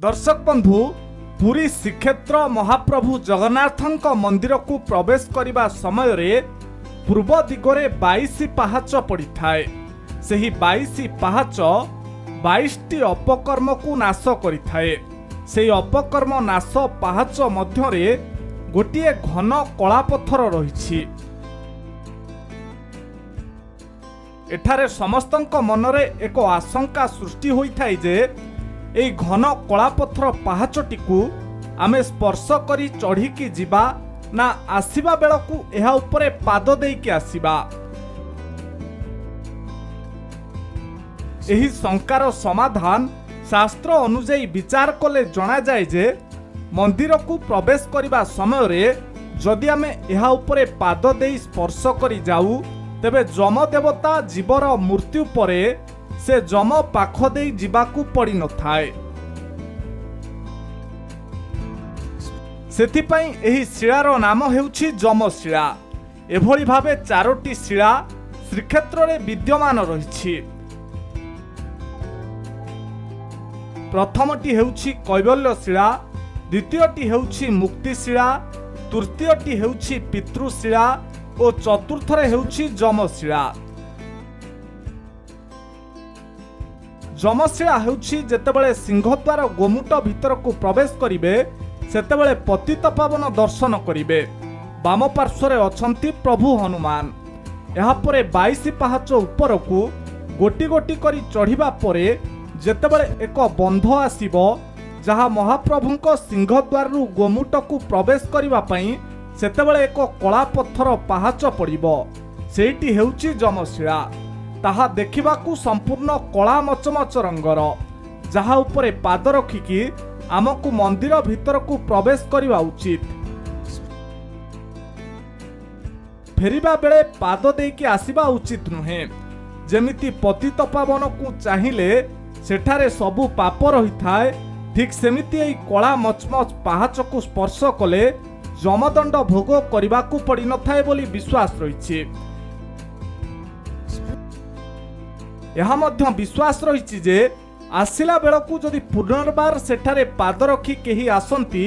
दर्शक बंधु पुरी श्रीक्षेत्र महाप्रभु जगन्नाथ मंदिर को प्रवेश करने समय रे पूर्व दिगरे 22 पाहाच पड़ी थाए। सही 22 पाहाच 22टी अपकर्म को नाश करिथाए। से अपकर्म नाश पाहाच मध्यरे गोटिए घन कला पत्थर रही। एठारे समस्तंक मनरे एक आशंका सृष्टि होइथाय जे एई घन कला पत्थर पाहाचटी को आमे स्पर्श करी चढ़ीकी जीवा ना आसीबा बेलकू एहा उपरे पाद देइकी आसीबा। एही शंकार समाधान शास्त्र अनुଯାयी विचार कले जणा जाय जे मंदिर को प्रवेश करने समय रे जदि आमे एहा उपरे पाद देई स्पर्श करी जाऊ तेबे जम देवता जीवर मृत्यु परे से जम पाख देई जीवाकू पड़ी न थाए। सेथिपाई एही शिଳାर नाम हेउछि जमशिଳା। एभଳି भावे 4टी शिଳା श्रीक्षेत्र रे विद्यमान रहिछि। प्रथमटी हेउछि कैवल्यशिଳା, द्वितीयटी हेउछि मुक्तिशिଳା, तृतीयटी हेउछि पितृशिଳା और चतुर्थरे हेउछि जमशिଳା। जमशिଳା हेउछि जेतेबेले सिंहद्वार गोमुट भितर को प्रवेश करिवे सेतेबेले पतित पावन दर्शन करिवे। वाम पार्श्वरे अछंती प्रभु हनुमान। एहा परे 22 पाहाच ऊपर को गोटी गोटी करी चढ़िबा परे जेतेबेले एक बंध आसीबो जहा महाप्रभुंक सिंहद्वार रु गोमुट को प्रवेश करिबा पई सेतेबेले एक कला पत्थर पाहाच पड़िबो। सेठी हेउछि जमशिଳା। ताहा देखिबाकू संपूर्ण कला मचमच रंगर, जहा उपरे पाद रखिकी आमको मंदिर भीतर को प्रवेश करवा उचित। फेरिबा बेले पाद देकी आसीबा उचित नुहे। जेमिति पतित पावन को चाहिए सेठारे सबु पाप रही थाए, ठीक सेमिति एई कला मचमच पाहाच को स्पर्श कले जमदंड भोग करने को पड़ी न थाए बोली विश्वास रही। यह मध्य विश्वास रही जे आसिला बेलकू जदि पुनर्बार सेठारे पाद रखी केही आसंती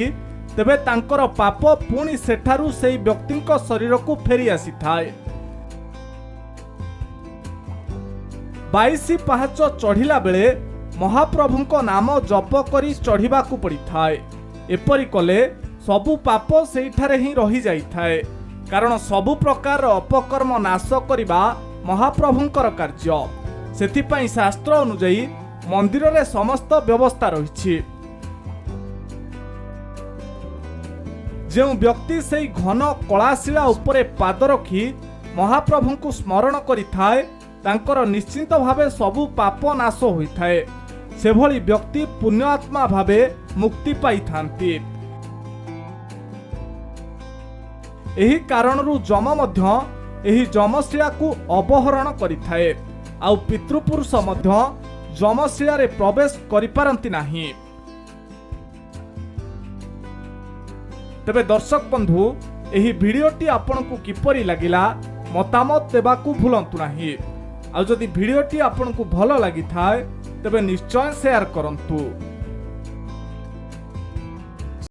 तेबे तांकर पाप पुणी सेठारु सेई व्यक्तिंक शरीर को फेरी आसी थाए। 22 पाहाच चढ़िला बेले महाप्रभुंक नाम जप करी चढ़िबा को पड़ी थाए। एपरि कले सबु पाप सेठारे ही रही जाई थाए, कारण सबु प्रकार अपकर्म नाश करिबा महाप्रभुंकर कार्य। सेथिपाई शास्त्र अनुଯାयी मंदिर रे समस्त व्यवस्था रही। जो व्यक्ति से घन कलाशिଳା उपरे पाद रखी महाप्रभु को स्मरण करिथाए तांकर निश्चिंत भावे सबु पाप नाश होइथाए। से भली व्यक्ति पुण्यात्मा भावे मुक्ति पाई थांती। एही कारणरू जम मध्य एही जमशिଳା को अपहरण करिथाए। आउ पितृपुरुष मध्य जमशिଳା रे प्रवेश करि पारंती नाही। तबे दर्शक बंधु एही वीडियोटी आपनकु किपरि लागिला मतामत देबाकू भूलंतु नाही। आ जदि वीडियोटी आपनकु भलो लागि थाए तबे निश्चय शेयर करंतु।